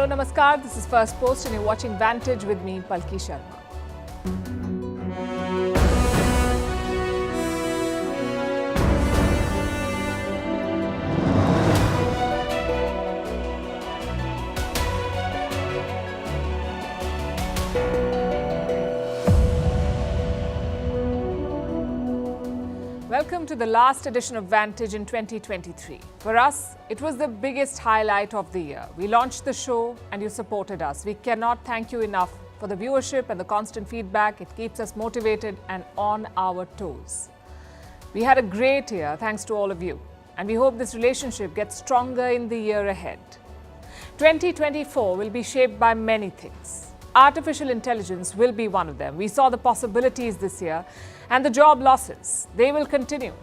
namaskar. This is First Post and you're watching Vantage with me, Palki Sharma. Welcome to the last edition of Vantage in 2023. For us, it was the biggest highlight of the year. We launched the show and you supported us. We cannot thank you enough for the viewership and the constant feedback. It keeps us motivated and on our toes. We had a great year thanks to all of you, and we hope this relationship gets stronger in the year ahead. 2024 will be shaped by many things. Artificial intelligence will be one of them. We saw the possibilities this year, and the job losses, they will continue.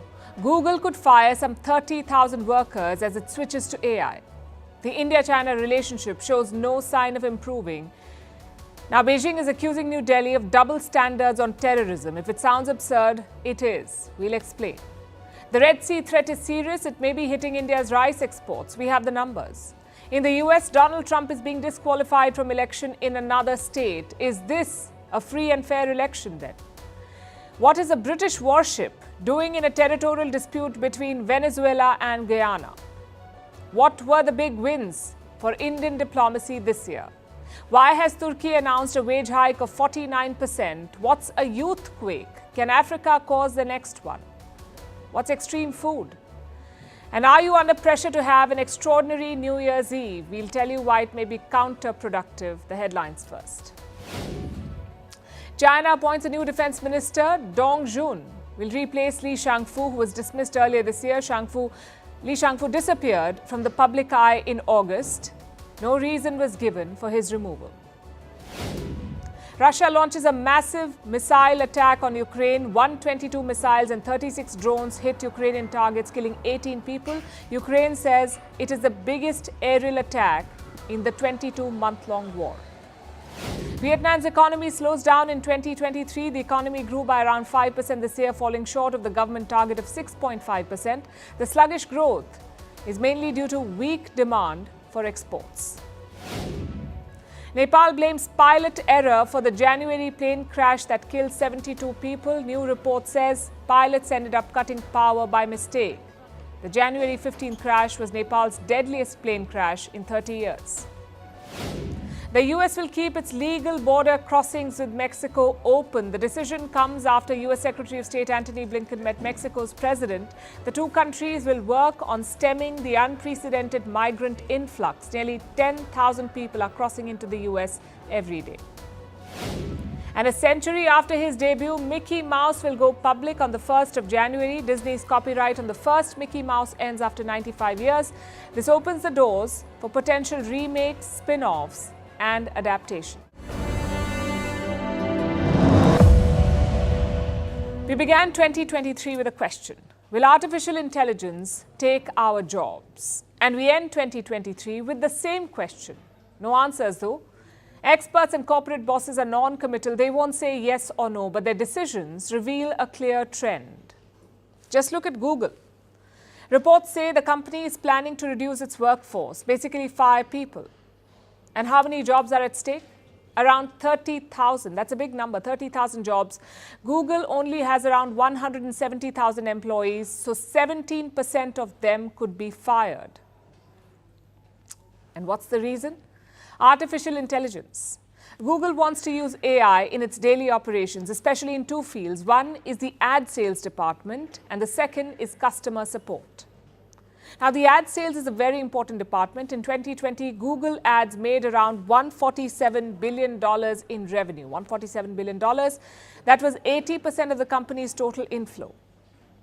Google could fire some 30,000 workers as it switches to AI. The India-China relationship shows no sign of improving. Now, Beijing is accusing New Delhi of double standards on terrorism. If it sounds absurd, it is. We'll explain. The Red Sea threat is serious. It may be hitting India's rice exports. We have the numbers. In the US, Donald Trump is being disqualified from election in another state. Is this a free and fair election then? What is a British warship doing in a territorial dispute between Venezuela and Guyana? What were the big wins for Indian diplomacy this year? Why has Turkey announced a wage hike of 49%? What's a youthquake? Can Africa cause the next one? What's extreme food? And are you under pressure to have an extraordinary New Year's Eve? We'll tell you why it may be counterproductive. The headlines first. China appoints a new defense minister. Dong Jun will replace Li Shangfu, who was dismissed earlier this year. Li Shangfu disappeared from the public eye in August. No reason was given for his removal. Russia launches a massive missile attack on Ukraine. 122 missiles and 36 drones hit Ukrainian targets, killing 18 people. Ukraine says it is the biggest aerial attack in the 22-month-long war. Vietnam's economy slows down in 2023. The economy grew by around 5% this year, falling short of the government target of 6.5%. The sluggish growth is mainly due to weak demand for exports. Nepal blames pilot error for the January plane crash that killed 72 people. New report says pilots ended up cutting power by mistake. The January 15 crash was Nepal's deadliest plane crash in 30 years. The US will keep its legal border crossings with Mexico open. The decision comes after US Secretary of State Antony Blinken met Mexico's president. The two countries will work on stemming the unprecedented migrant influx. Nearly 10,000 people are crossing into the US every day. And a century after his debut, Mickey Mouse will go public on the 1st of January. Disney's copyright on the first Mickey Mouse ends after 95 years. This opens the doors for potential remakes, spin-offs, and adaptation. We began 2023 with a question: will artificial intelligence take our jobs? And we end 2023 with the same question. No answers though. Experts and corporate bosses are non-committal. They won't say yes or no, but their decisions reveal a clear trend. Just look at Google. Reports say the company is planning to reduce its workforce, basically fire people. And how many jobs are at stake? Around 30,000. That's a big number, 30,000 jobs. Google only has around 170,000 employees, so 17% of them could be fired. And what's the reason? Artificial intelligence. Google wants to use AI in its daily operations, especially in two fields. One is the ad sales department, and the second is customer support. Now, the ad sales is a very important department. In 2020, Google Ads made around $147 billion in revenue. $147 billion. That was 80% of the company's total inflow.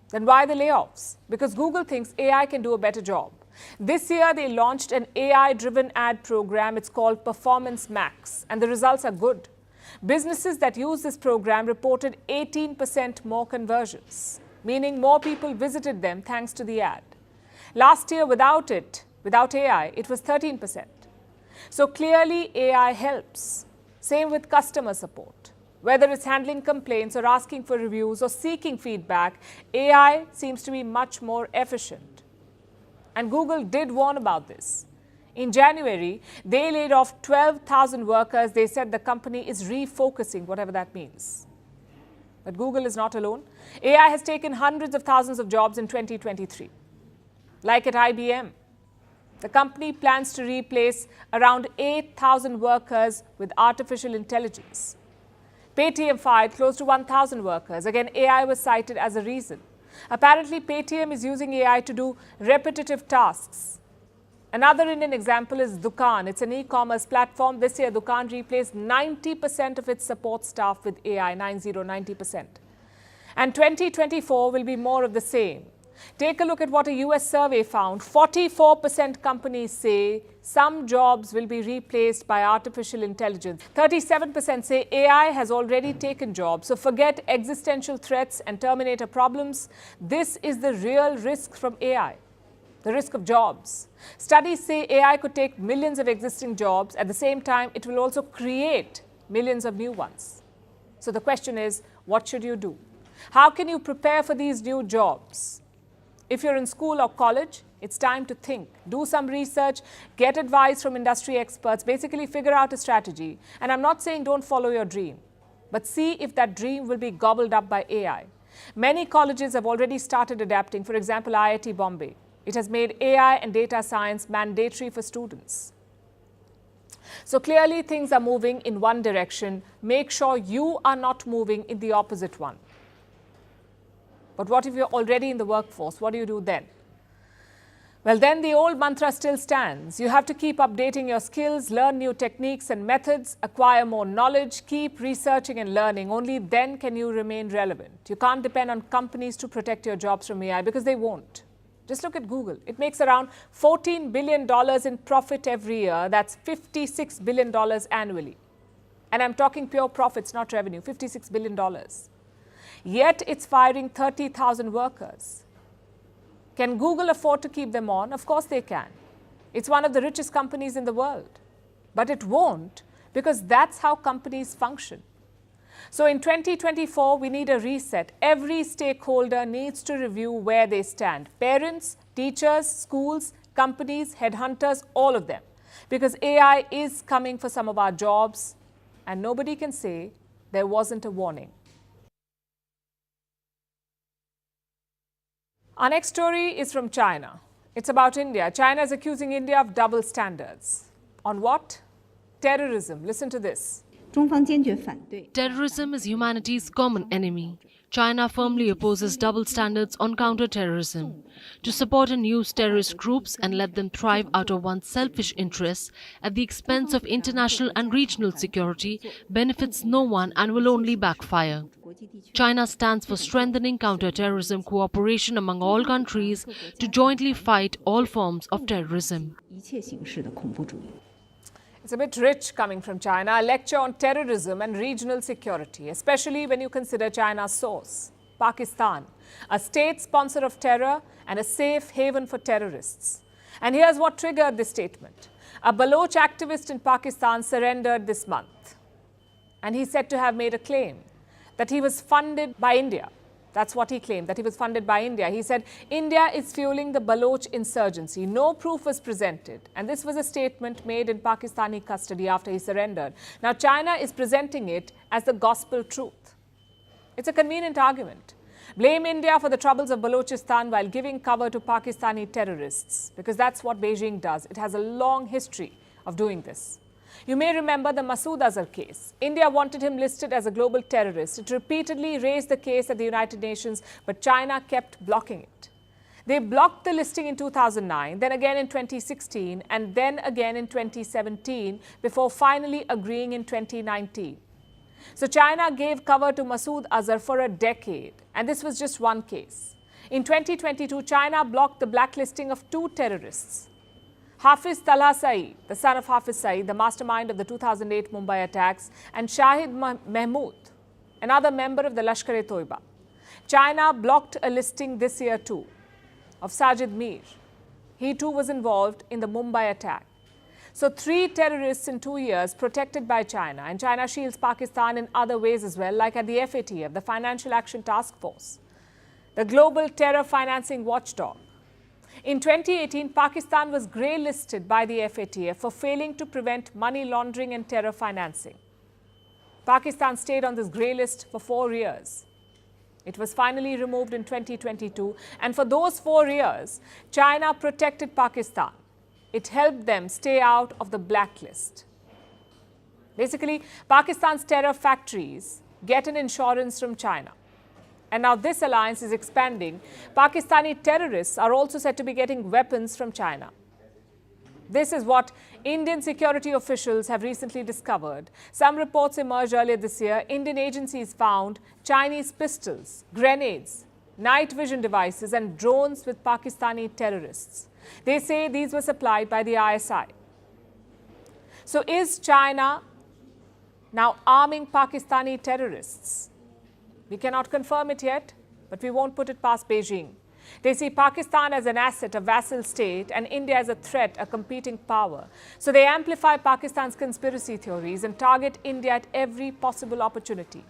Then why the layoffs? Because Google thinks AI can do a better job. This year, they launched an AI-driven ad program. It's called Performance Max, and the results are good. Businesses that use this program reported 18% more conversions, meaning more people visited them thanks to the ad. Last year, without AI, it was 13%. So clearly, AI helps. Same with customer support. Whether it's handling complaints or asking for reviews or seeking feedback, AI seems to be much more efficient. And Google did warn about this. In January, they laid off 12,000 workers. They said the company is refocusing, whatever that means. But Google is not alone. AI has taken hundreds of thousands of jobs in 2023. Like at IBM, the company plans to replace around 8,000 workers with artificial intelligence. Paytm fired close to 1,000 workers. Again, AI was cited as a reason. Apparently, Paytm is using AI to do repetitive tasks. Another Indian example is Dukaan. It's an e-commerce platform. This year, Dukaan replaced 90% of its support staff with AI, 90%. And 2024 will be more of the same. Take a look at what a US survey found. 44% companies say some jobs will be replaced by artificial intelligence. 37% say AI has already taken jobs. So forget existential threats and Terminator problems. This is the real risk from AI, the risk of jobs. Studies say AI could take millions of existing jobs. At the same time, it will also create millions of new ones. So the question is, what should you do? How can you prepare for these new jobs? If you're in school or college, it's time to think, do some research, get advice from industry experts, basically figure out a strategy. And I'm not saying don't follow your dream, but see if that dream will be gobbled up by AI. Many colleges have already started adapting. For example, IIT Bombay. It has made AI and data science mandatory for students. So clearly things are moving in one direction. Make sure you are not moving in the opposite one. But what if you're already in the workforce? What do you do then? Well, then the old mantra still stands. You have to keep updating your skills, learn new techniques and methods, acquire more knowledge, keep researching and learning. Only then can you remain relevant. You can't depend on companies to protect your jobs from AI because they won't. Just look at Google. It makes around $14 billion in profit every year. That's $56 billion annually. And I'm talking pure profits, not revenue, $56 billion. Yet it's firing 30,000 workers. Can Google afford to keep them on? Of course they can. It's one of the richest companies in the world. But it won't, because that's how companies function. So in 2024, we need a reset. Every stakeholder needs to review where they stand. Parents, teachers, schools, companies, headhunters, all of them. Because AI is coming for some of our jobs, and nobody can say there wasn't a warning. Our next story is from China. It's about India. China is accusing India of double standards. On what? Terrorism. Listen to this. Terrorism is humanity's common enemy. China firmly opposes double standards on counter-terrorism. To support and use terrorist groups and let them thrive out of one's selfish interests at the expense of international and regional security benefits no one and will only backfire. China stands for strengthening counter-terrorism cooperation among all countries to jointly fight all forms of terrorism. It's a bit rich coming from China, a lecture on terrorism and regional security, especially when you consider China's source, Pakistan, a state sponsor of terror and a safe haven for terrorists. And here's what triggered this statement. A Baloch activist in Pakistan surrendered this month. And he's said to have made a claim that he was funded by India. That's what he claimed, that he was funded by India. He said, India is fueling the Baloch insurgency. No proof was presented. And this was a statement made in Pakistani custody after he surrendered. Now, China is presenting it as the gospel truth. It's a convenient argument. Blame India for the troubles of Balochistan while giving cover to Pakistani terrorists, because that's what Beijing does. It has a long history of doing this. You may remember the Masood Azhar case. India wanted him listed as a global terrorist. It repeatedly raised the case at the United Nations, but China kept blocking it. They blocked the listing in 2009, then again in 2016, and then again in 2017, before finally agreeing in 2019. So China gave cover to Masood Azhar for a decade, and this was just one case. In 2022, China blocked the blacklisting of two terrorists. Hafiz Talha Saeed, the son of Hafiz Saeed, the mastermind of the 2008 Mumbai attacks, and Shahid Mahmood, another member of the Lashkar-e-Toiba. China blocked a listing this year too of Sajid Mir. He too was involved in the Mumbai attack. So 3 terrorists in 2 years protected by China, and China shields Pakistan in other ways as well, like at the FATF, the Financial Action Task Force, the Global Terror Financing Watchdog. In 2018, Pakistan was grey-listed by the FATF for failing to prevent money laundering and terror financing. Pakistan stayed on this grey list for 4 years. It was finally removed in 2022, and for those 4 years, China protected Pakistan. It helped them stay out of the blacklist. Basically, Pakistan's terror factories get an insurance from China. And now this alliance is expanding. Pakistani terrorists are also said to be getting weapons from China. This is what Indian security officials have recently discovered. Some reports emerged earlier this year. Indian agencies found Chinese pistols, grenades, night vision devices and drones with Pakistani terrorists. They say these were supplied by the ISI. So is China now arming Pakistani terrorists? We cannot confirm it yet, but we won't put it past Beijing. They see Pakistan as an asset, a vassal state, and India as a threat, a competing power. So they amplify Pakistan's conspiracy theories and target India at every possible opportunity.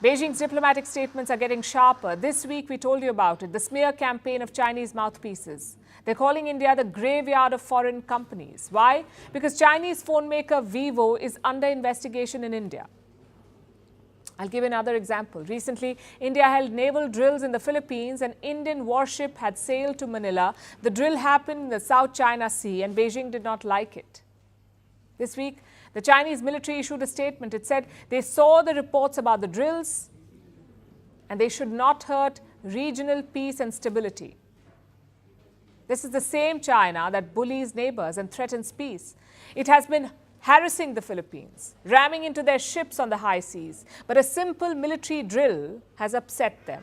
Beijing's diplomatic statements are getting sharper. This week we told you about it, the smear campaign of Chinese mouthpieces. They're calling India the graveyard of foreign companies. Why? Because Chinese phone maker Vivo is under investigation in India. I'll give another example. Recently, India held naval drills in the Philippines. An Indian warship had sailed to Manila. The drill happened in the South China Sea and Beijing did not like it. This week, the Chinese military issued a statement. It said they saw the reports about the drills and they should not hurt regional peace and stability. This is the same China that bullies neighbors and threatens peace. It has been harassing the Philippines, ramming into their ships on the high seas. But a simple military drill has upset them.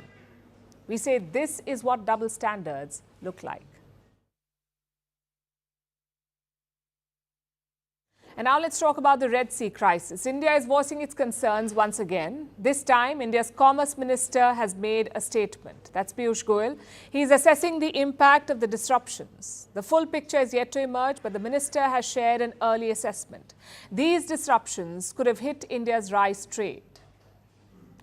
We say this is what double standards look like. And now let's talk about the Red Sea crisis. India is voicing its concerns once again. This time, India's Commerce Minister has made a statement. That's Piyush Goyal. He is assessing the impact of the disruptions. The full picture is yet to emerge, but the minister has shared an early assessment. These disruptions could have hit India's rice trade.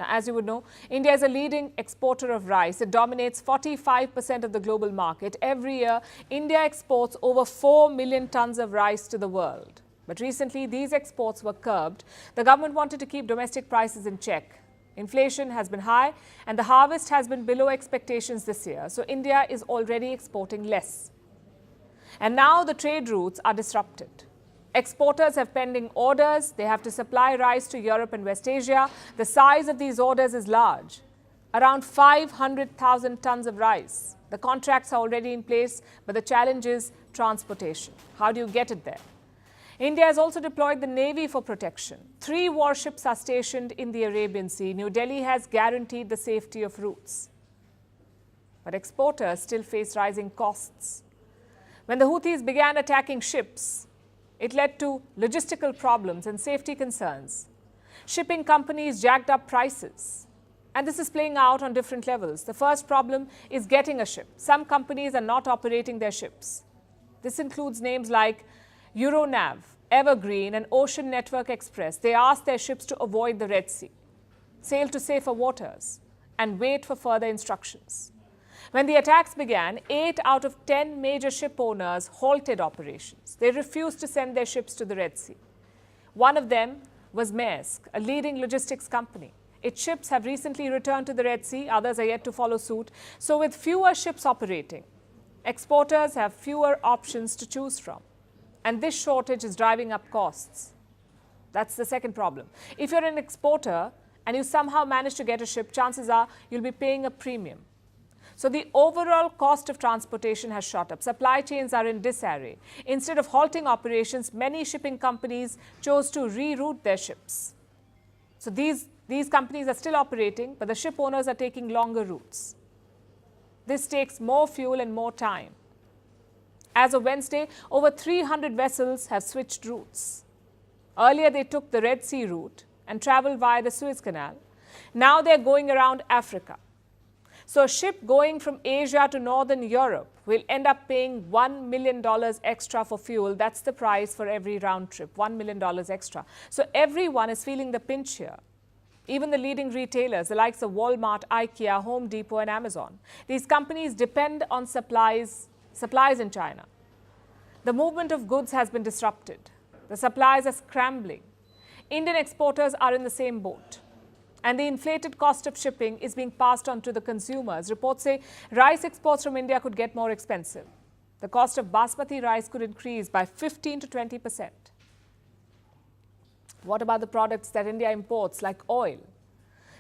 Now, as you would know, India is a leading exporter of rice. It dominates 45% of the global market. Every year, India exports over 4 million tons of rice to the world. But recently, these exports were curbed. The government wanted to keep domestic prices in check. Inflation has been high and the harvest has been below expectations this year. So India is already exporting less. And now the trade routes are disrupted. Exporters have pending orders. They have to supply rice to Europe and West Asia. The size of these orders is large, around 500,000 tons of rice. The contracts are already in place, but the challenge is transportation. How do you get it there? India has also deployed the Navy for protection. 3 warships are stationed in the Arabian Sea. New Delhi has guaranteed the safety of routes. But exporters still face rising costs. When the Houthis began attacking ships, it led to logistical problems and safety concerns. Shipping companies jacked up prices. And this is playing out on different levels. The first problem is getting a ship. Some companies are not operating their ships. This includes names like Euronav, Evergreen and Ocean Network Express. They asked their ships to avoid the Red Sea, sail to safer waters and wait for further instructions. When the attacks began, 8 out of 10 major ship owners halted operations. They refused to send their ships to the Red Sea. One of them was Maersk, a leading logistics company. Its ships have recently returned to the Red Sea. Others are yet to follow suit. So with fewer ships operating, exporters have fewer options to choose from. And this shortage is driving up costs. That's the second problem. If you're an exporter and you somehow manage to get a ship, chances are you'll be paying a premium. So the overall cost of transportation has shot up. Supply chains are in disarray. Instead of halting operations, many shipping companies chose to reroute their ships. So these companies are still operating, but the ship owners are taking longer routes. This takes more fuel and more time. As of Wednesday, over 300 vessels have switched routes. Earlier, they took the Red Sea route and traveled via the Suez Canal. Now they're going around Africa. So a ship going from Asia to Northern Europe will end up paying $1 million extra for fuel. That's the price for every round trip, $1 million extra. So everyone is feeling the pinch here. Even the leading retailers, the likes of Walmart, IKEA, Home Depot and Amazon, these companies depend on supplies in China. The movement of goods has been disrupted. The supplies are scrambling. Indian exporters are in the same boat. And the inflated cost of shipping is being passed on to the consumers. Reports say rice exports from India could get more expensive. The cost of basmati rice could increase by 15 to 20%. What about the products that India imports, like oil?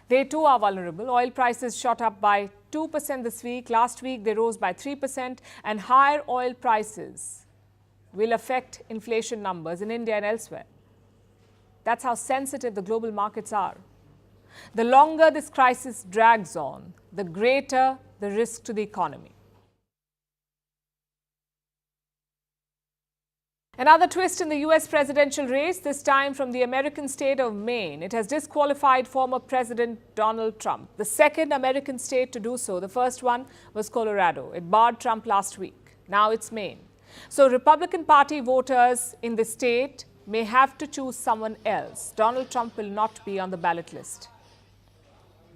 They too are vulnerable. Oil prices shot up by 2% this week. Last week, they rose by 3%. And higher oil prices will affect inflation numbers in India and elsewhere. That's how sensitive the global markets are. The longer this crisis drags on, the greater the risk to the economy. Another twist in the US presidential race, this time from the American state of Maine. It has disqualified former President Donald Trump, the second American state to do so. The first one was Colorado. It barred Trump last week. Now it's Maine. So Republican Party voters in the state may have to choose someone else. Donald Trump will not be on the ballot list.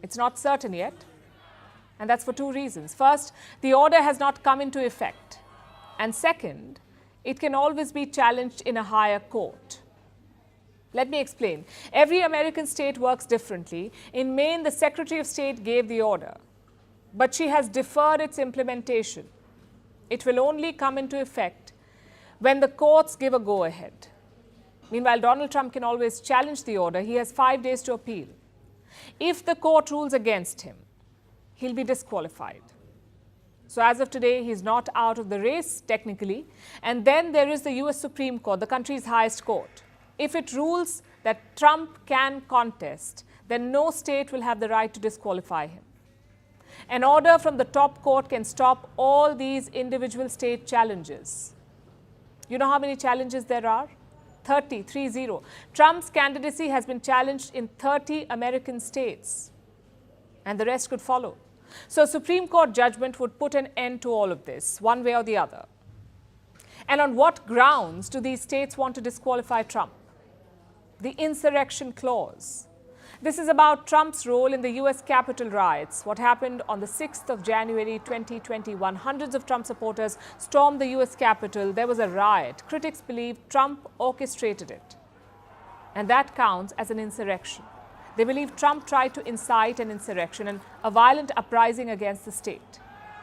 It's not certain yet, and that's for two reasons. First, the order has not come into effect. And second, it can always be challenged in a higher court. Let me explain. Every American state works differently. In Maine, the Secretary of State gave the order, but she has deferred its implementation. It will only come into effect when the courts give a go-ahead. Meanwhile, Donald Trump can always challenge the order. He has 5 days to appeal. If the court rules against him, he'll be disqualified. So as of today, he's not out of the race, technically. And then there is the US Supreme Court, the country's highest court. If it rules that Trump can contest, then no state will have the right to disqualify him. An order from the top court can stop all these individual state challenges. You know how many challenges there are? 30. Trump's candidacy has been challenged in 30 American states, and the rest could follow. So a Supreme Court judgment would put an end to all of this, one way or the other. And on what grounds do these states want to disqualify Trump? The insurrection clause. This is about Trump's role in the US Capitol riots, what happened on the 6th of January 2021. Hundreds of Trump supporters stormed the US Capitol. There was a riot. Critics believe Trump orchestrated it. And that counts as an insurrection. They believe Trump tried to incite an insurrection and a violent uprising against the state.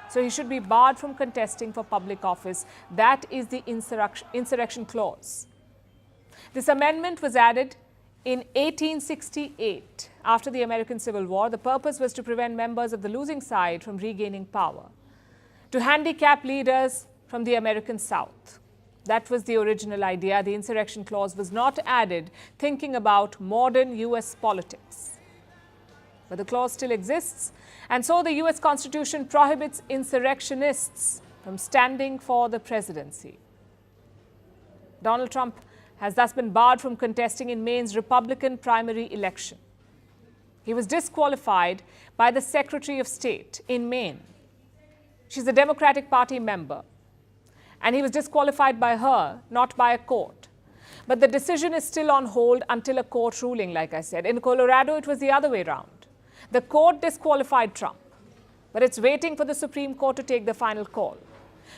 So he should be barred from contesting for public office. That is the insurrection clause. This amendment was added in 1868, after the American Civil War. The purpose was to prevent members of the losing side from regaining power, to handicap leaders from the American South. That was the original idea. The insurrection clause was not added thinking about modern US politics. But the clause still exists, and so the US Constitution prohibits insurrectionists from standing for the presidency. Donald Trump has thus been barred from contesting in Maine's Republican primary election. He was disqualified by the Secretary of State in Maine. She's a Democratic Party member, and he was disqualified by her, not by a court. But the decision is still on hold until a court ruling, like I said. In Colorado, it was the other way around. The court disqualified Trump, but it's waiting for the Supreme Court to take the final call.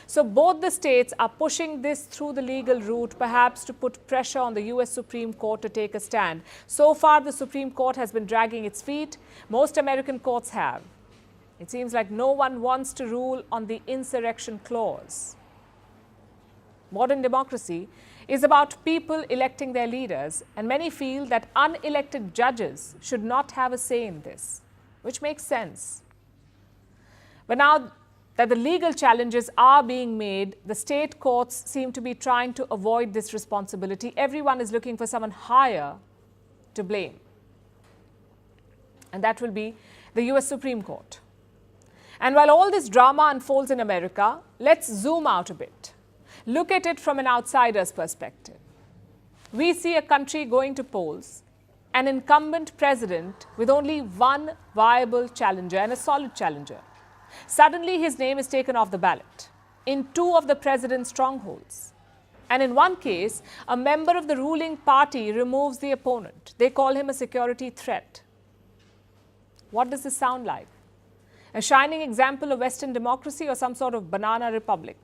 So both the states are pushing this through the legal route, perhaps to put pressure on the US Supreme Court to take a stand. So far, the Supreme Court has been dragging its feet. Most American courts have. It seems like no one wants to rule on the insurrection clause. Modern democracy is about people electing their leaders, and many feel that unelected judges should not have a say in this, which makes sense. But now that the legal challenges are being made, the state courts seem to be trying to avoid this responsibility. Everyone is looking for someone higher to blame. And that will be the US Supreme Court. And while all this drama unfolds in America, let's zoom out a bit. Look at it from an outsider's perspective. We see a country going to polls, an incumbent president with only one viable challenger and a solid challenger. Suddenly, his name is taken off the ballot in 2 of the president's strongholds. And in one case, a member of the ruling party removes the opponent. They call him a security threat. What does this sound like? A shining example of Western democracy or some sort of banana republic?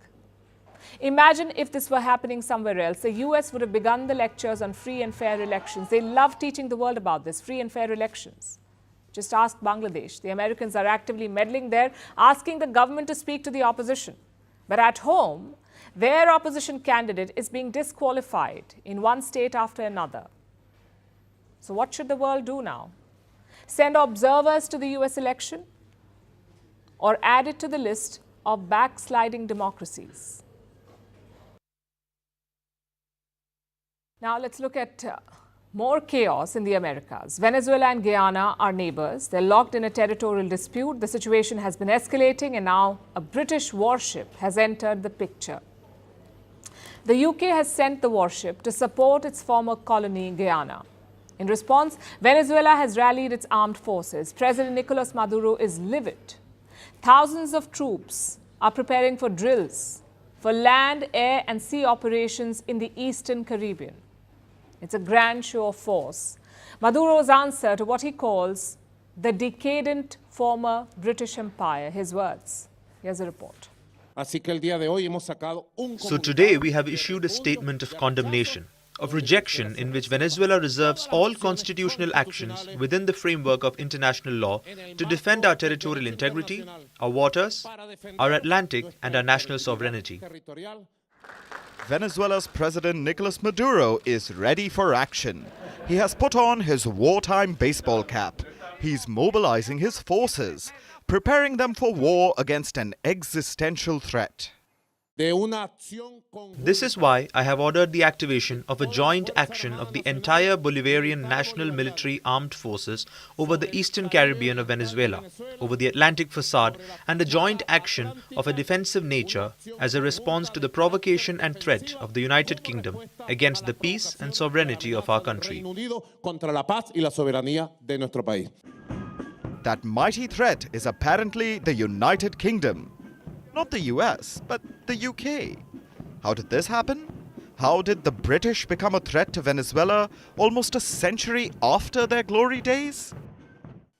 Imagine if this were happening somewhere else. The US would have begun the lectures on free and fair elections. They love teaching the world about this, free and fair elections. Just ask Bangladesh. The Americans are actively meddling there, asking the government to speak to the opposition. But at home, their opposition candidate is being disqualified in one state after another. So what should the world do now? Send observers to the US election? Or add it to the list of backsliding democracies? Now let's look at more chaos in the Americas. Venezuela and Guyana are neighbors. They're locked in a territorial dispute. The situation has been escalating and now a British warship has entered the picture. The UK has sent the warship to support its former colony, Guyana. In response, Venezuela has rallied its armed forces. President Nicolas Maduro is livid. Thousands of troops are preparing for drills for land, air and sea operations in the Eastern Caribbean. It's a grand show of force. Maduro's answer to what he calls the decadent former British Empire. His words. Here's a report. So today we have issued a statement of condemnation, of rejection, in which Venezuela reserves all constitutional actions within the framework of international law to defend our territorial integrity, our waters, our Atlantic and our national sovereignty. Venezuela's President Nicolas Maduro is ready for action. He has put on his wartime baseball cap. He's mobilizing his forces, preparing them for war against an existential threat. This is why I have ordered the activation of a joint action of the entire Bolivarian National Military Armed Forces over the Eastern Caribbean of Venezuela, over the Atlantic facade, and a joint action of a defensive nature as a response to the provocation and threat of the United Kingdom against the peace and sovereignty of our country. That mighty threat is apparently the United Kingdom. Not the US, but the UK. How did this happen? How did the British become a threat to Venezuela almost a century after their glory days?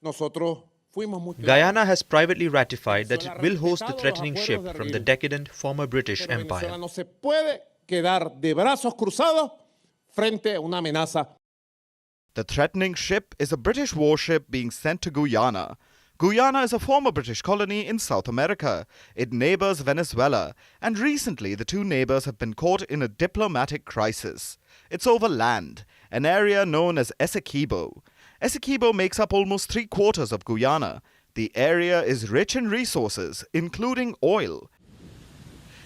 Guyana has privately ratified that it will host the threatening ship from the decadent former British Empire. The threatening ship is a British warship being sent to Guyana. Guyana is a former British colony in South America. It neighbors Venezuela, and recently the two neighbors have been caught in a diplomatic crisis. It's over land, an area known as Essequibo. Essequibo makes up almost 3/4 of Guyana. The area is rich in resources, including oil.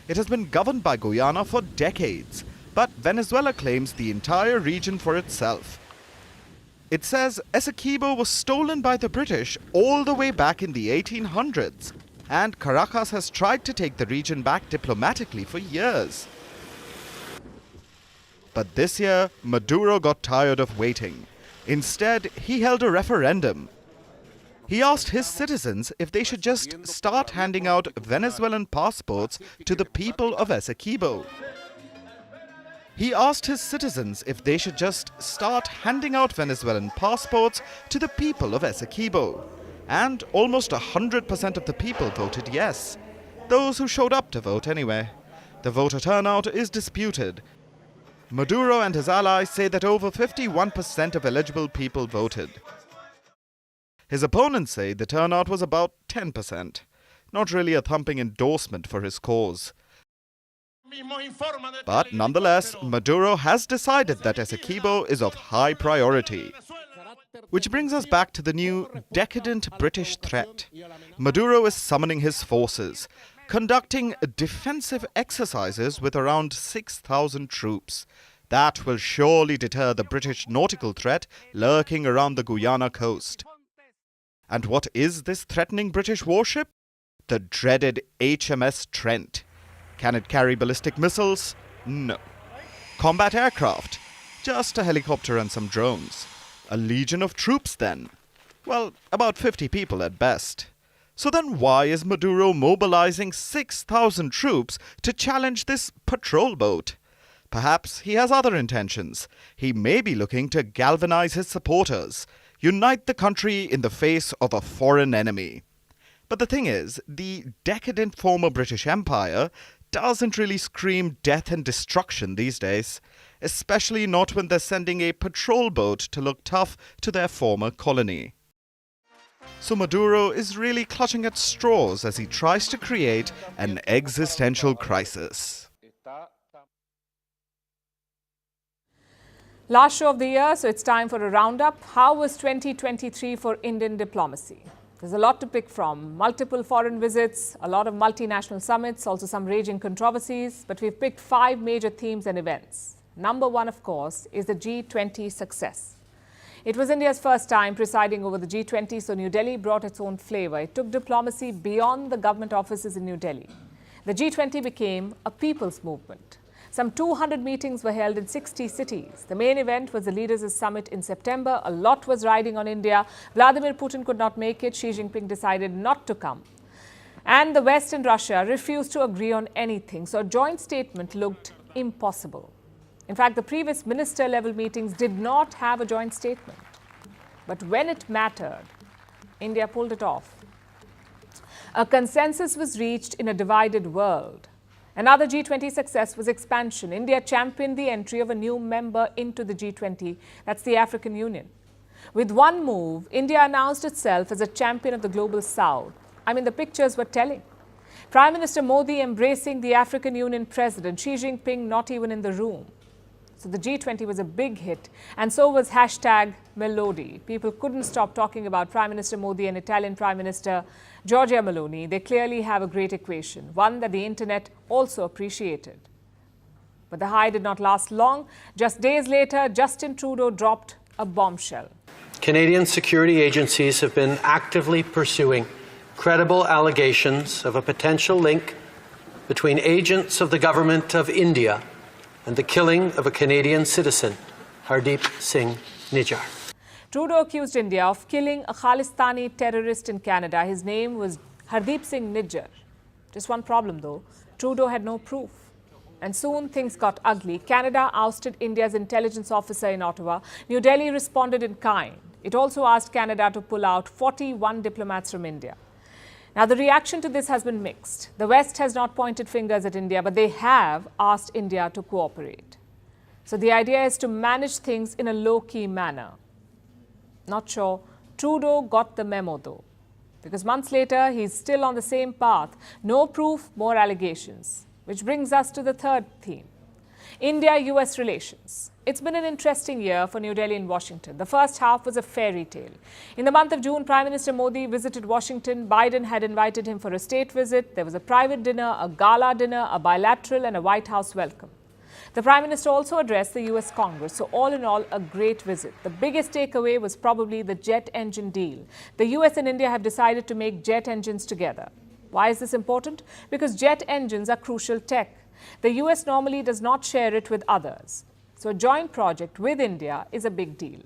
It has been governed by Guyana for decades, but Venezuela claims the entire region for itself. It says Essequibo was stolen by the British all the way back in the 1800s, and Caracas has tried to take the region back diplomatically for years. But this year, Maduro got tired of waiting. Instead, he held a referendum. He asked his citizens if they should just start handing out Venezuelan passports to the people of Essequibo. He asked his citizens if they should just start handing out Venezuelan passports to the people of Essequibo. And almost 100% of the people voted yes. Those who showed up to vote anyway. The voter turnout is disputed. Maduro and his allies say that over 51% of eligible people voted. His opponents say the turnout was about 10%. Not really a thumping endorsement for his cause. But nonetheless, Maduro has decided that Essequibo is of high priority. Which brings us back to the new decadent British threat. Maduro is summoning his forces, conducting defensive exercises with around 6,000 troops. That will surely deter the British nautical threat lurking around the Guyana coast. And what is this threatening British warship? The dreaded HMS Trent. Can it carry ballistic missiles? No. Combat aircraft? Just a helicopter and some drones. A legion of troops then? Well, about 50 people at best. So then why is Maduro mobilizing 6,000 troops to challenge this patrol boat? Perhaps he has other intentions. He may be looking to galvanize his supporters. Unite the country in the face of a foreign enemy. But the thing is, the decadent former British Empire doesn't really scream death and destruction these days, especially not when they're sending a patrol boat to look tough to their former colony. So Maduro is really clutching at straws as he tries to create an existential crisis. Last show of the year, so it's time for a roundup. How was 2023 for Indian diplomacy? There's a lot to pick from. Multiple foreign visits, a lot of multinational summits, also some raging controversies. But we've picked 5 major themes and events. Number 1, of course, is the G20 success. It was India's first time presiding over the G20, so New Delhi brought its own flavor. It took diplomacy beyond the government offices in New Delhi. The G20 became a people's movement. Some 200 meetings were held in 60 cities. The main event was the Leaders' Summit in September. A lot was riding on India. Vladimir Putin could not make it. Xi Jinping decided not to come. And the West and Russia refused to agree on anything, so a joint statement looked impossible. In fact, the previous minister-level meetings did not have a joint statement. But when it mattered, India pulled it off. A consensus was reached in a divided world. Another G20 success was expansion. India championed the entry of a new member into the G20. That's the African Union. With one move, India announced itself as a champion of the global south. I mean, the pictures were telling. Prime Minister Modi embracing the African Union President, Xi Jinping not even in the room. So the G20 was a big hit, and so was hashtag Melody. People couldn't stop talking about Prime Minister Modi and Italian Prime Minister Giorgia Meloni. They clearly have a great equation, one that the internet also appreciated. But the high did not last long. Just days later, Justin Trudeau dropped a bombshell. Canadian security agencies have been actively pursuing credible allegations of a potential link between agents of the government of India and the killing of a Canadian citizen, Hardeep Singh Nijjar. Trudeau accused India of killing a Khalistani terrorist in Canada. His name was Hardeep Singh Nijjar. Just one problem though, Trudeau had no proof. And soon things got ugly. Canada ousted India's intelligence officer in Ottawa. New Delhi responded in kind. It also asked Canada to pull out 41 diplomats from India. Now, the reaction to this has been mixed. The West has not pointed fingers at India, but they have asked India to cooperate. So the idea is to manage things in a low-key manner. Not sure Trudeau got the memo, though, because months later, he's still on the same path. No proof, more allegations. Which brings us to the third theme, India-US relations. It's been an interesting year for New Delhi and Washington. The first half was a fairy tale. In the month of June, Prime Minister Modi visited Washington. Biden had invited him for a state visit. There was a private dinner, a gala dinner, a bilateral and a White House welcome. The Prime Minister also addressed the US Congress. So all in all, a great visit. The biggest takeaway was probably the jet engine deal. The US and India have decided to make jet engines together. Why is this important? Because jet engines are crucial tech. The US normally does not share it with others. So a joint project with India is a big deal.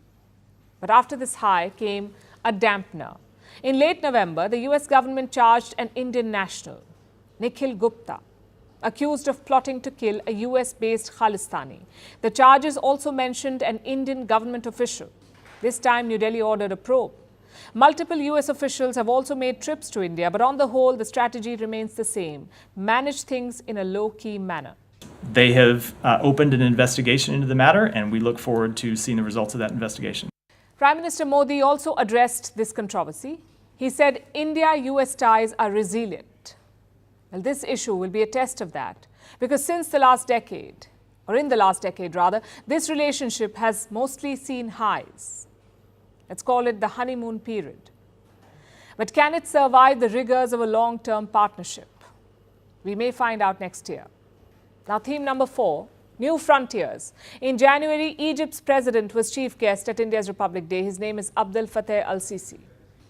But after this high came a dampener. In late November, the US government charged an Indian national, Nikhil Gupta, accused of plotting to kill a US-based Khalistani. The charges also mentioned an Indian government official. This time, New Delhi ordered a probe. Multiple US officials have also made trips to India, but on the whole, the strategy remains the same. Manage things in a low-key manner. They have opened an investigation into the matter, and we look forward to seeing the results of that investigation. Prime Minister Modi also addressed this controversy. He said India-US ties are resilient. Well, this issue will be a test of that, because since the last decade, or in the last decade rather, this relationship has mostly seen highs. Let's call it the honeymoon period. But can it survive the rigors of a long-term partnership? We may find out next year. Now, theme number 4, New Frontiers. In January, Egypt's president was chief guest at India's Republic Day. His name is Abdel Fattah al-Sisi.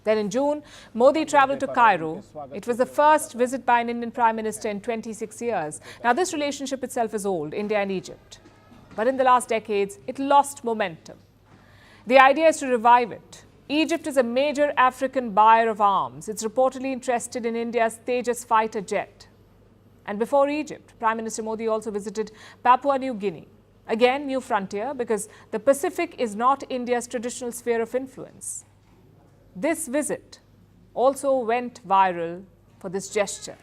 Then in June, Modi traveled to Cairo. It was the first visit by an Indian Prime Minister in 26 years. Now, this relationship itself is old, India and Egypt. But in the last decades, it lost momentum. The idea is to revive it. Egypt is a major African buyer of arms. It's reportedly interested in India's Tejas fighter jet. And before Egypt, Prime Minister Modi also visited Papua New Guinea. Again, new frontier because the Pacific is not India's traditional sphere of influence. This visit also went viral for this gesture.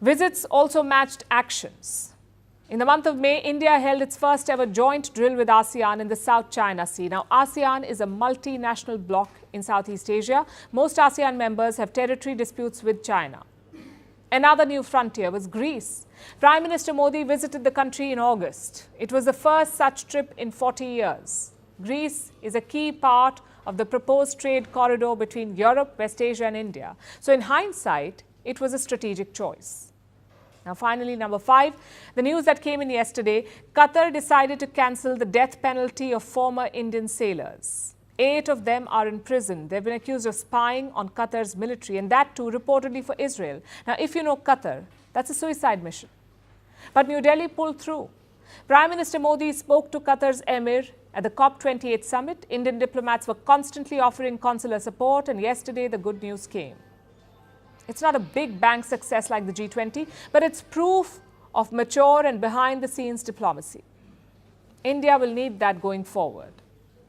Visits also matched actions. In the month of May, India held its first ever joint drill with ASEAN in the South China Sea. Now, ASEAN is a multinational bloc in Southeast Asia. Most ASEAN members have territory disputes with China. Another new frontier was Greece. Prime Minister Modi visited the country in August. It was the first such trip in 40 years. Greece is a key part of the proposed trade corridor between Europe, West Asia and India. So in hindsight, it was a strategic choice. Now finally, number 5, the news that came in yesterday, Qatar decided to cancel the death penalty of former Indian sailors. 8 of them are in prison. They've been accused of spying on Qatar's military, and that too reportedly for Israel. Now, if you know Qatar, that's a suicide mission. But New Delhi pulled through. Prime Minister Modi spoke to Qatar's emir at the COP28 summit. Indian diplomats were constantly offering consular support, and yesterday the good news came. It's not a big bang success like the G20, but it's proof of mature and behind-the-scenes diplomacy. India will need that going forward.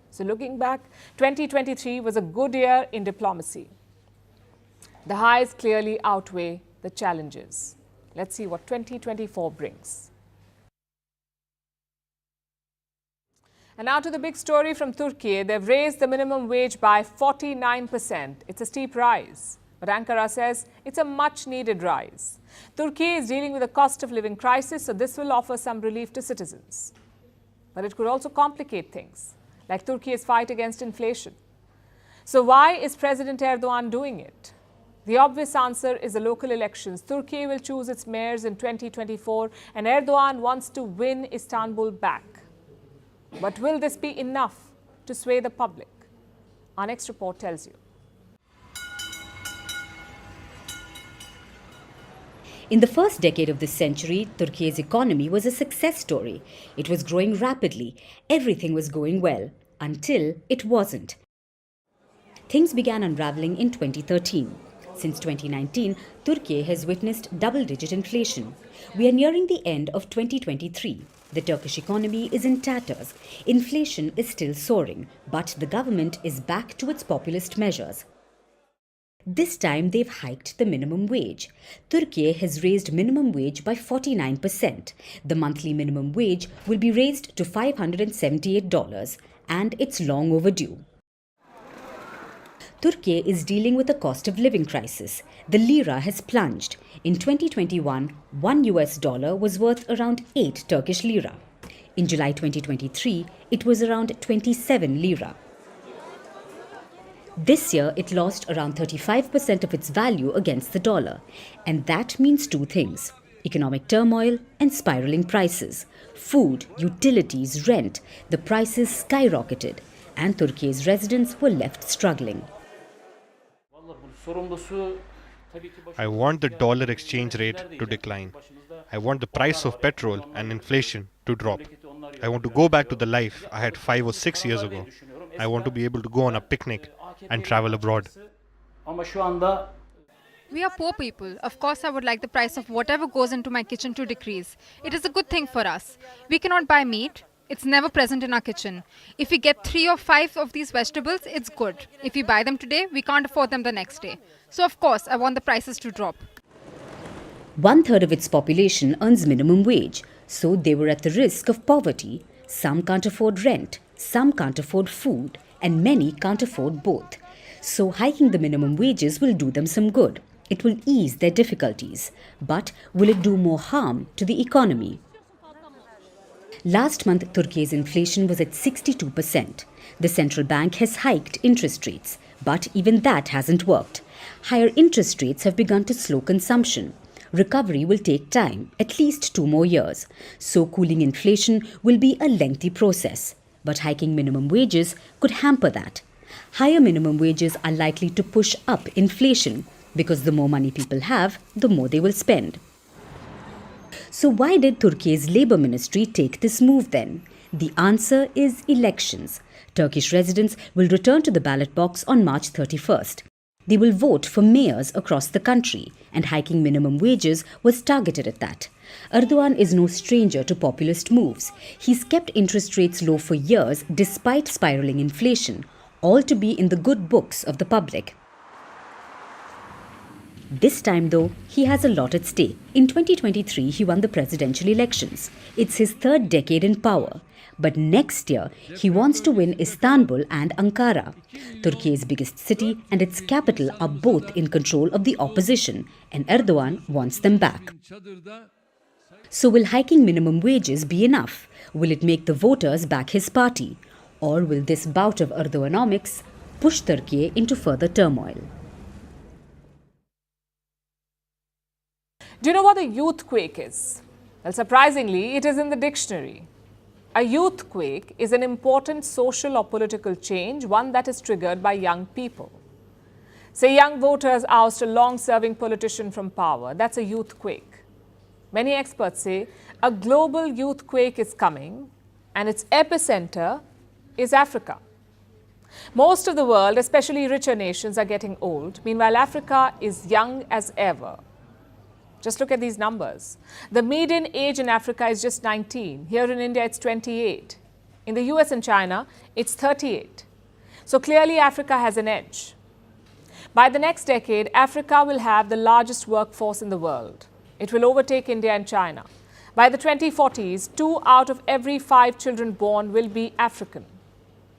So looking back, 2023 was a good year in diplomacy. The highs clearly outweigh the challenges. Let's see what 2024 brings. And now to the big story from Turkey. They've raised the minimum wage by 49%. It's a steep rise. But Ankara says it's a much-needed rise. Turkey is dealing with a cost of living crisis, so this will offer some relief to citizens. But it could also complicate things, like Turkey's fight against inflation. So why is President Erdogan doing it? The obvious answer is the local elections. Turkey will choose its mayors in 2024, and Erdogan wants to win Istanbul back. But will this be enough to sway the public? Our next report tells you. In the first decade of this century, Turkey's economy was a success story. It was growing rapidly. Everything was going well. Until it wasn't. Things began unraveling in 2013. Since 2019, Turkey has witnessed double-digit inflation. We are nearing the end of 2023. The Turkish economy is in tatters. Inflation is still soaring, but the government is back to its populist measures. This time they've hiked the minimum wage. Turkey has raised minimum wage by 49%. The monthly minimum wage will be raised to $578, and it's long overdue. Turkey is dealing with a cost of living crisis. The lira has plunged. In 2021, $1 was worth around 8 Turkish lira. In July 2023, it was around 27 lira. This year, it lost around 35% of its value against the dollar. And that means two things: economic turmoil and spiraling prices. Food, utilities, rent, the prices skyrocketed, and Turkey's residents were left struggling. I want the dollar exchange rate to decline. I want the price of petrol and inflation to drop. I want to go back to the life I had 5 or 6 years ago. I want to be able to go on a picnic and travel abroad. We are poor people. Of course, I would like the price of whatever goes into my kitchen to decrease. It is a good thing for us. We cannot buy meat. It's never present in our kitchen. If we get 3 or 5 of these vegetables, it's good. If we buy them today, we can't afford them the next day. So of course, I want the prices to drop. 1/3 of its population earns minimum wage, so they were at the risk of poverty. Some can't afford rent, some can't afford food, and many can't afford both. So hiking the minimum wages will do them some good. It will ease their difficulties. But will it do more harm to the economy? Last month, Turkey's inflation was at 62%. The central bank has hiked interest rates, but even that hasn't worked. Higher interest rates have begun to slow consumption. Recovery will take time, at least 2 more years. So cooling inflation will be a lengthy process. But hiking minimum wages could hamper that. Higher minimum wages are likely to push up inflation because the more money people have, the more they will spend. So why did Turkey's Labour Ministry take this move then? The answer is elections. Turkish residents will return to the ballot box on March 31st. They will vote for mayors across the country, and hiking minimum wages was targeted at that. Erdogan is no stranger to populist moves. He's kept interest rates low for years despite spiraling inflation, all to be in the good books of the public. This time, though, he has a lot at stake. In 2023, he won the presidential elections. It's his third decade in power. But next year, he wants to win Istanbul and Ankara. Turkey's biggest city and its capital are both in control of the opposition, and Erdogan wants them back. So will hiking minimum wages be enough? Will it make the voters back his party? Or will this bout of Erdoganomics push Turkey into further turmoil? Do you know what a youthquake is? Well, surprisingly, it is in the dictionary. A youthquake is an important social or political change, one that is triggered by young people. Say young voters oust a long-serving politician from power. That's a youthquake. Many experts say a global youthquake is coming, and its epicenter is Africa. Most of the world, especially richer nations, are getting old. Meanwhile, Africa is young as ever. Just look at these numbers. The median age in Africa is just 19. Here in India, it's 28. In the US and China, it's 38. So clearly, Africa has an edge. By the next decade, Africa will have the largest workforce in the world. It will overtake India and China. By the 2040s, 2 out of every 5 children born will be African.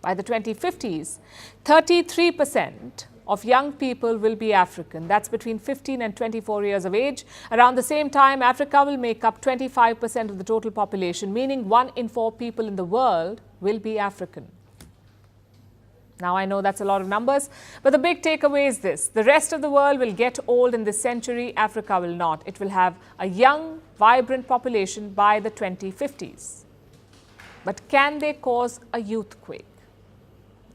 By the 2050s, 33% of young people will be African. That's between 15 and 24 years of age. Around the same time, Africa will make up 25% of the total population, meaning 1 in 4 people in the world will be African. Now, I know that's a lot of numbers, but the big takeaway is this. The rest of the world will get old in this century. Africa will not. It will have a young, vibrant population by the 2050s. But can they cause a youthquake?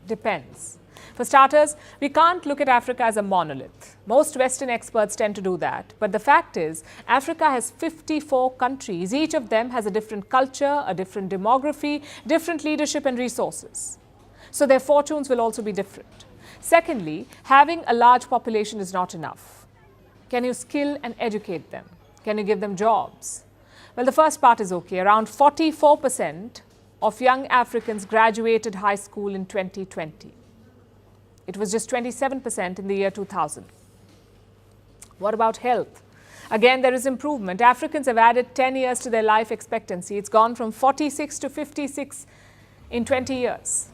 Depends. For starters, we can't look at Africa as a monolith. Most Western experts tend to do that. But the fact is, Africa has 54 countries. Each of them has a different culture, a different demography, different leadership and resources. So their fortunes will also be different. Secondly, having a large population is not enough. Can you skill and educate them? Can you give them jobs? Well, the first part is okay. Around 44% of young Africans graduated high school in 2020. It was just 27% in the year 2000. What about health? Again, there is improvement. Africans have added 10 years to their life expectancy. It's gone from 46 to 56 in 20 years.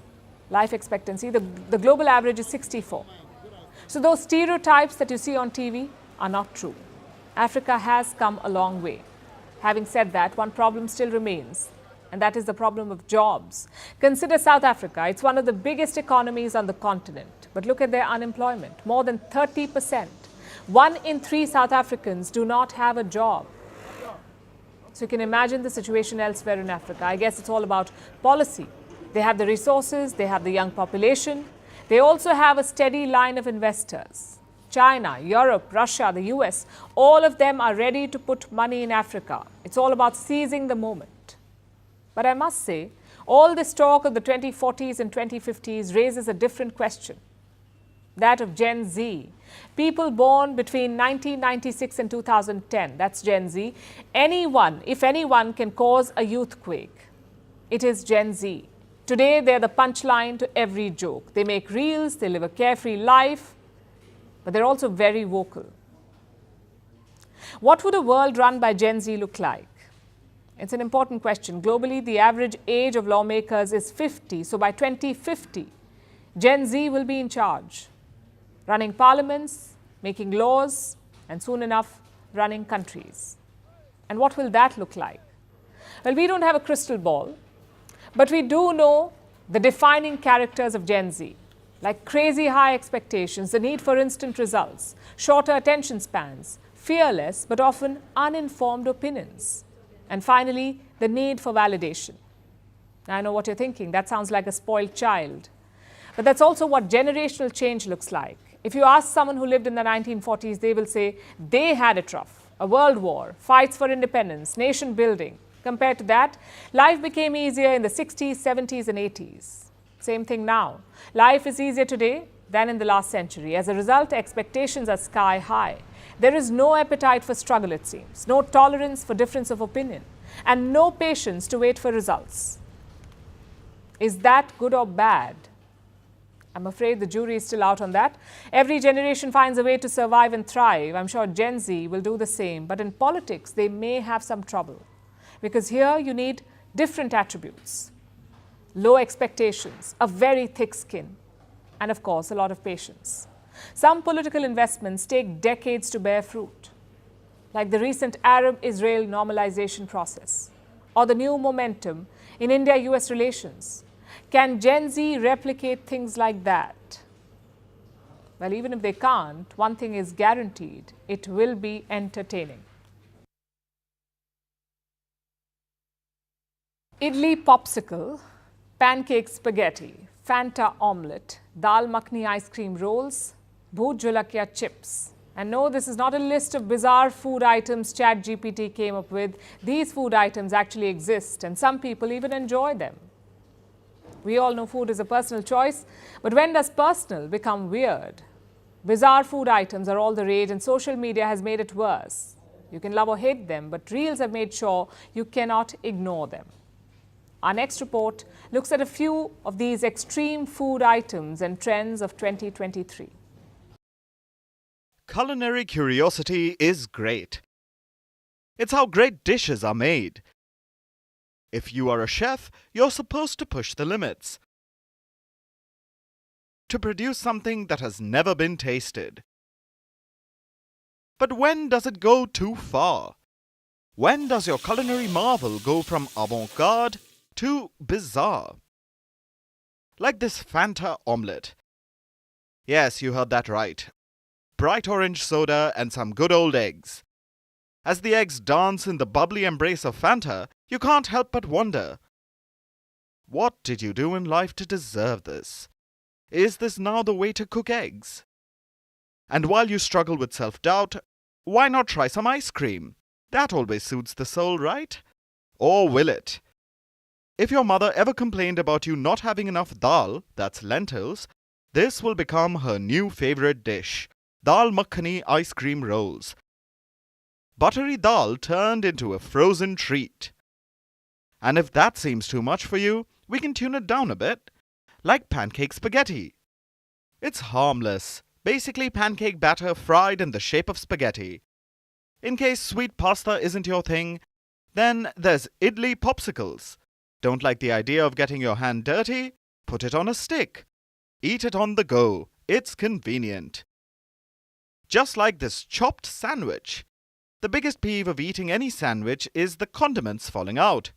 Life expectancy, the global average is 64. So those stereotypes that you see on TV are not true. Africa has come a long way. Having said that, one problem still remains, and that is the problem of jobs. Consider South Africa. It's one of the biggest economies on the continent. But look at their unemployment, more than 30%. 1 in 3 South Africans do not have a job. So you can imagine the situation elsewhere in Africa. I guess it's all about policy. They have the resources, they have the young population. They also have a steady line of investors. China, Europe, Russia, the US, all of them are ready to put money in Africa. It's all about seizing the moment. But I must say, all this talk of the 2040s and 2050s raises a different question. That of Gen Z. People born between 1996 and 2010, that's Gen Z. Anyone, if anyone, can cause a youthquake. It is Gen Z. Today, they're the punchline to every joke. They make reels, they live a carefree life, but they're also very vocal. What would a world run by Gen Z look like? It's an important question. Globally, the average age of lawmakers is 50. So by 2050, Gen Z will be in charge, running parliaments, making laws, and soon enough, running countries. And what will that look like? Well, we don't have a crystal ball, but we do know the defining characters of Gen Z, like crazy high expectations, the need for instant results, shorter attention spans, fearless but often uninformed opinions, and finally, the need for validation. Now, I know what you're thinking. That sounds like a spoiled child. But that's also what generational change looks like. If you ask someone who lived in the 1940s, they will say they had it rough. A world war, fights for independence, nation building. Compared to that, life became easier in the 60s, 70s, and 80s. Same thing now. Life is easier today than in the last century. As a result, expectations are sky high. There is no appetite for struggle, it seems, no tolerance for difference of opinion, and no patience to wait for results. Is that good or bad? I'm afraid the jury is still out on that. Every generation finds a way to survive and thrive. I'm sure Gen Z will do the same. But in politics, they may have some trouble. Because here you need different attributes. Low expectations, a very thick skin, and of course, a lot of patience. Some political investments take decades to bear fruit, like the recent Arab-Israel normalization process, or the new momentum in India-US relations. Can Gen Z replicate things like that? Well, even if they can't, one thing is guaranteed: it will be entertaining. Idli popsicle, pancake spaghetti, Fanta omelette, dal makhni ice cream rolls, bhoot jolakia chips. And no, this is not a list of bizarre food items ChatGPT came up with. These food items actually exist, and some people even enjoy them. We all know food is a personal choice, but when does personal become weird? Bizarre food items are all the rage, and social media has made it worse. You can love or hate them, but reels have made sure you cannot ignore them. Our next report looks at a few of these extreme food items and trends of 2023. Culinary curiosity is great. It's how great dishes are made. If you are a chef, you're supposed to push the limits to produce something that has never been tasted. But when does it go too far? When does your culinary marvel go from avant-garde to bizarre? Like this Fanta omelette. Yes, you heard that right. Bright orange soda and some good old eggs. As the eggs dance in the bubbly embrace of Fanta, you can't help but wonder, what did you do in life to deserve this? Is this now the way to cook eggs? And while you struggle with self-doubt, why not try some ice cream? That always soothes the soul, right? Or will it? If your mother ever complained about you not having enough dal, that's lentils, this will become her new favorite dish, dal makhani ice cream rolls. Buttery dal turned into a frozen treat. And if that seems too much for you, we can tune it down a bit, like pancake spaghetti. It's harmless, basically pancake batter fried in the shape of spaghetti. In case sweet pasta isn't your thing, then there's idli popsicles. Don't like the idea of getting your hand dirty? Put it on a stick. Eat it on the go. It's convenient. Just like this chopped sandwich. The biggest peeve of eating any sandwich is the condiments falling out.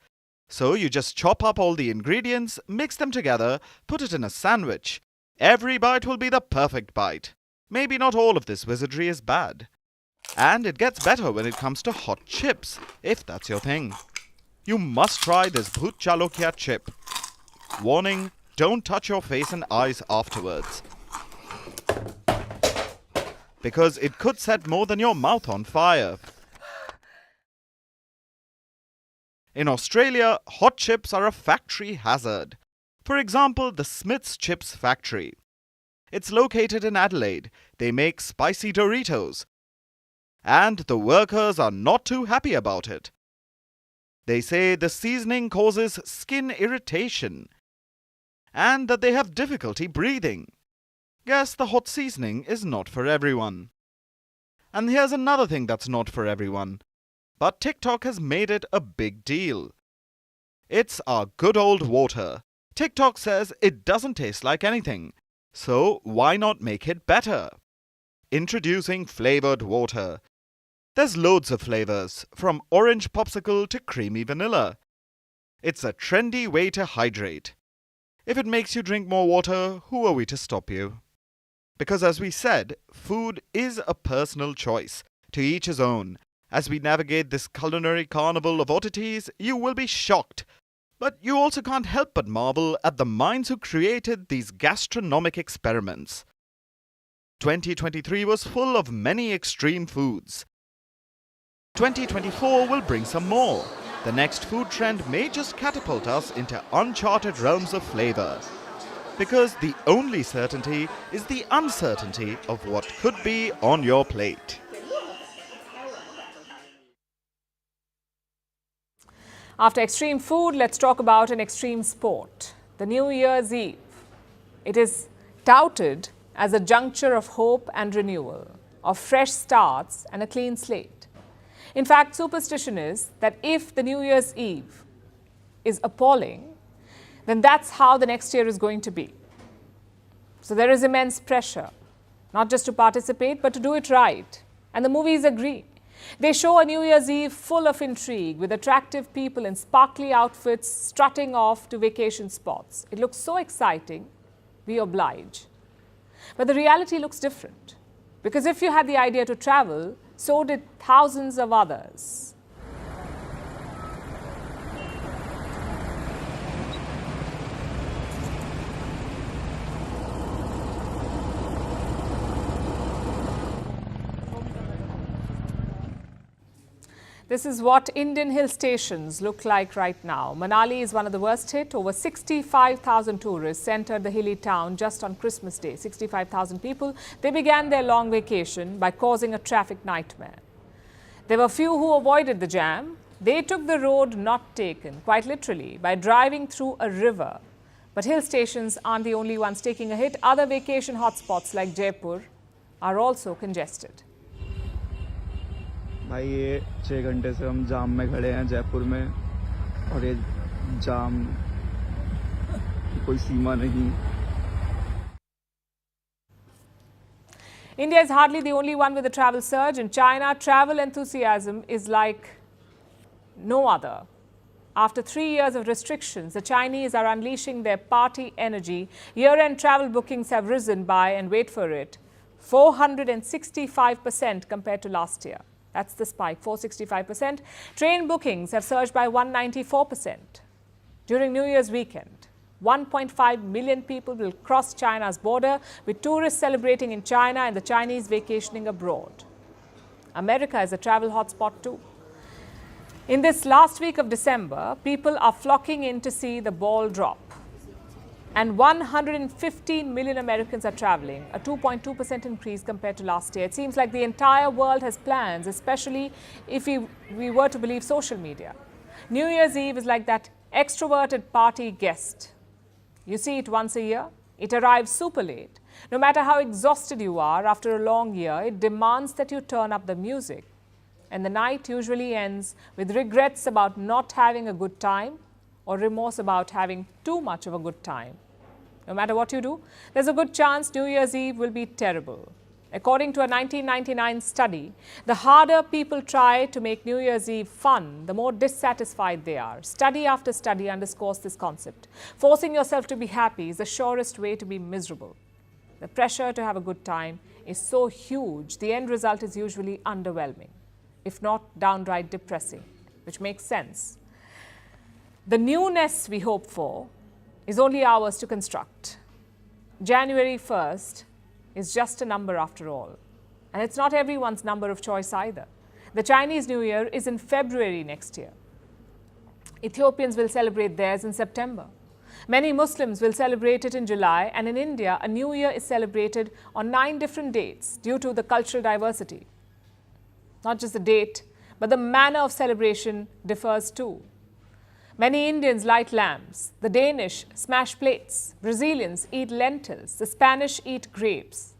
So you just chop up all the ingredients, mix them together, put it in a sandwich. Every bite will be the perfect bite. Maybe not all of this wizardry is bad. And it gets better when it comes to hot chips, if that's your thing. You must try this bhoot jolakia chip. Warning, don't touch your face and eyes afterwards, because it could set more than your mouth on fire. In Australia, hot chips are a factory hazard. For example, the Smith's Chips factory. It's located in Adelaide. They make spicy Doritos. And the workers are not too happy about it. They say the seasoning causes skin irritation and that they have difficulty breathing. Guess the hot seasoning is not for everyone. And here's another thing that's not for everyone. But TikTok has made it a big deal. It's our good old water. TikTok says it doesn't taste like anything. So why not make it better? Introducing flavored water. There's loads of flavors, from orange popsicle to creamy vanilla. It's a trendy way to hydrate. If it makes you drink more water, who are we to stop you? Because as we said, food is a personal choice, to each his own. As we navigate this culinary carnival of oddities, you will be shocked. But you also can't help but marvel at the minds who created these gastronomic experiments. 2023 was full of many extreme foods. 2024 will bring some more. The next food trend may just catapult us into uncharted realms of flavor. because the only certainty is the uncertainty of what could be on your plate. After extreme food, let's talk about an extreme sport, the New Year's Eve. It is touted as a juncture of hope and renewal, of fresh starts and a clean slate. In fact, superstition is that if the New Year's Eve is appalling, then that's how the next year is going to be. So there is immense pressure, not just to participate, but to do it right. And the movies agree. They show a New Year's Eve full of intrigue, with attractive people in sparkly outfits strutting off to vacation spots. It looks so exciting, we oblige. But the reality looks different. Because if you had the idea to travel, so did thousands of others. This is what Indian hill stations look like right now. Manali is one of the worst hit. Over 65,000 tourists entered the hilly town just on Christmas Day. 65,000 people. They began their long vacation by causing a traffic nightmare. There were few who avoided the jam. They took the road not taken, quite literally, by driving through a river. But hill stations aren't the only ones taking a hit. Other vacation hotspots like Jaipur are also congested. भाई ये 6 घंटे से हम जाम में खड़े हैं जयपुर में और ये जाम की कोई सीमा नहीं. India is hardly the only one with a travel surge. In China, travel enthusiasm is like no other. After 3 years of restrictions, the Chinese are unleashing their party energy. Year-end travel bookings have risen by, and wait for it, 465% compared to last year. That's the spike, 465%. Train bookings have surged by 194%. During New Year's weekend, 1.5 million people will cross China's border, with tourists celebrating in China and the Chinese vacationing abroad. America is a travel hotspot too. In this last week of December, people are flocking in to see the ball drop. And 115 million Americans are traveling, a 2.2% increase compared to last year. It seems like the entire world has plans, especially if we were to believe social media. New Year's Eve is like that extroverted party guest. You see it once a year. It arrives super late. No matter how exhausted you are after a long year, it demands that you turn up the music. And the night usually ends with regrets about not having a good time, or remorse about having too much of a good time. No matter what you do, there's a good chance New Year's Eve will be terrible. According to a 1999 study, the harder people try to make New Year's Eve fun, the more dissatisfied they are. Study after study underscores this concept. Forcing yourself to be happy is the surest way to be miserable. The pressure to have a good time is so huge, the end result is usually underwhelming, if not downright depressing, which makes sense. The newness we hope for is only ours to construct. January 1st is just a number after all. And it's not everyone's number of choice either. The Chinese New Year is in February next year. Ethiopians will celebrate theirs in September. Many Muslims will celebrate it in July, and in India, a New Year is celebrated on 9 different dates due to the cultural diversity. Not just the date, but the manner of celebration differs too. Many Indians light lamps, the Danish smash plates, Brazilians eat lentils, the Spanish eat grapes,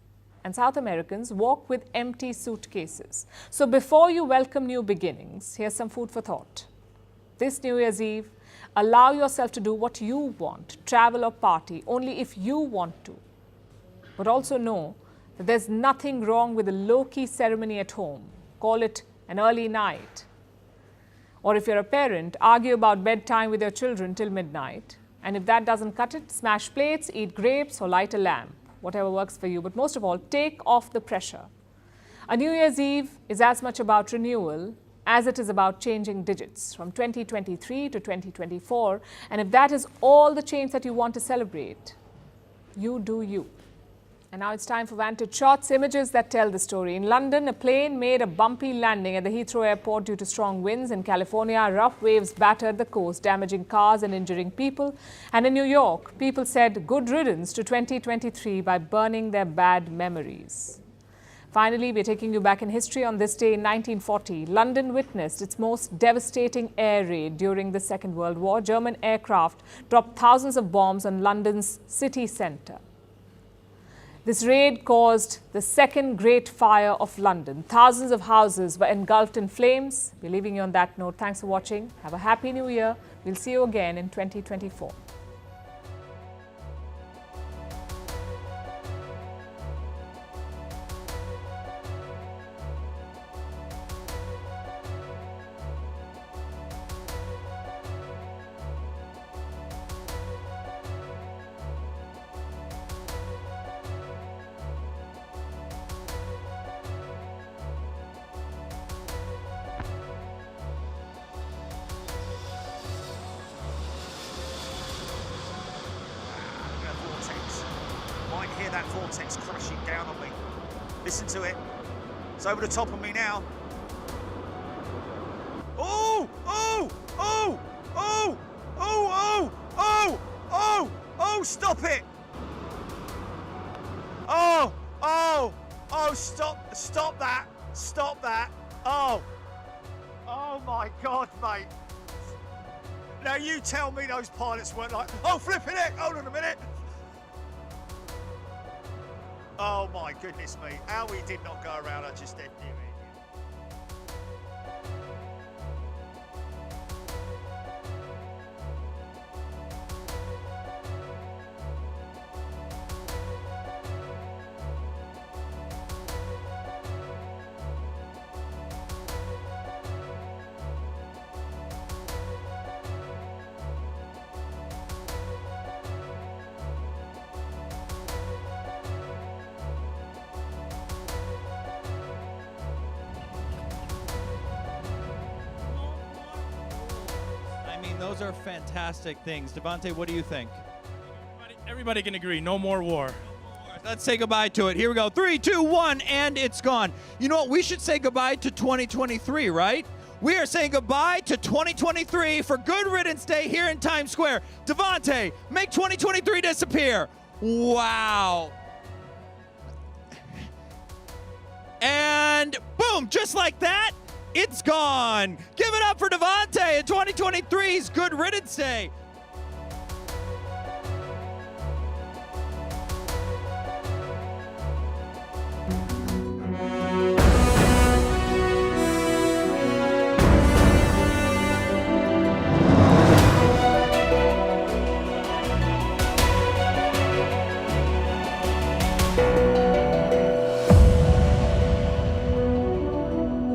and South Americans walk with empty suitcases. So before you welcome new beginnings, here's some food for thought. This New Year's Eve, allow yourself to do what you want, travel or party, only if you want to. But also know that there's nothing wrong with a low-key ceremony at home. Call it an early night. Or if you're a parent, argue about bedtime with your children till midnight. And if that doesn't cut it, smash plates, eat grapes, or light a lamp. Whatever works for you. But most of all, take off the pressure. A New Year's Eve is as much about renewal as it is about changing digits from 2023 to 2024. And if that is all the change that you want to celebrate, you do you. And now it's time for Vantage Shots, images that tell the story. In London, a plane made a bumpy landing at the Heathrow airport due to strong winds. In California, rough waves battered the coast, damaging cars and injuring people. And in New York, people said good riddance to 2023 by burning their bad memories. Finally, we're taking you back in history. On this day in 1940, London witnessed its most devastating air raid during the Second World War. German aircraft dropped thousands of bombs on London's city centre. This raid caused the second Great Fire of London. Thousands of houses were engulfed in flames. We're leaving you on that note. Thanks for watching. Have a happy new year. We'll see you again in 2024. Might hear that vortex crashing down on me. Listen to it. It's over the top of me now. Oh! Oh! Oh! Oh! Oh! Oh! Oh! Oh! Oh! Stop it! Oh! Oh! Oh! Stop! Stop that! Stop that! Oh! Oh my God, mate! Now you tell me those pilots weren't like, oh, flipping it! Hold on a minute! Oh my goodness me, how we did not go around, I just didn't do it. Those are fantastic things. Devante, what do you think? Everybody can agree, no more war. Let's say goodbye to it. Here we go. 3, 2, 1, and it's gone. You know what? We should say goodbye to 2023, right? We are saying goodbye to 2023 for Good Riddance Day here in Times Square. Devante, make 2023 disappear. Wow. And boom, just like that, it's gone. Give it up for Devante in 2023's Good Riddance Day.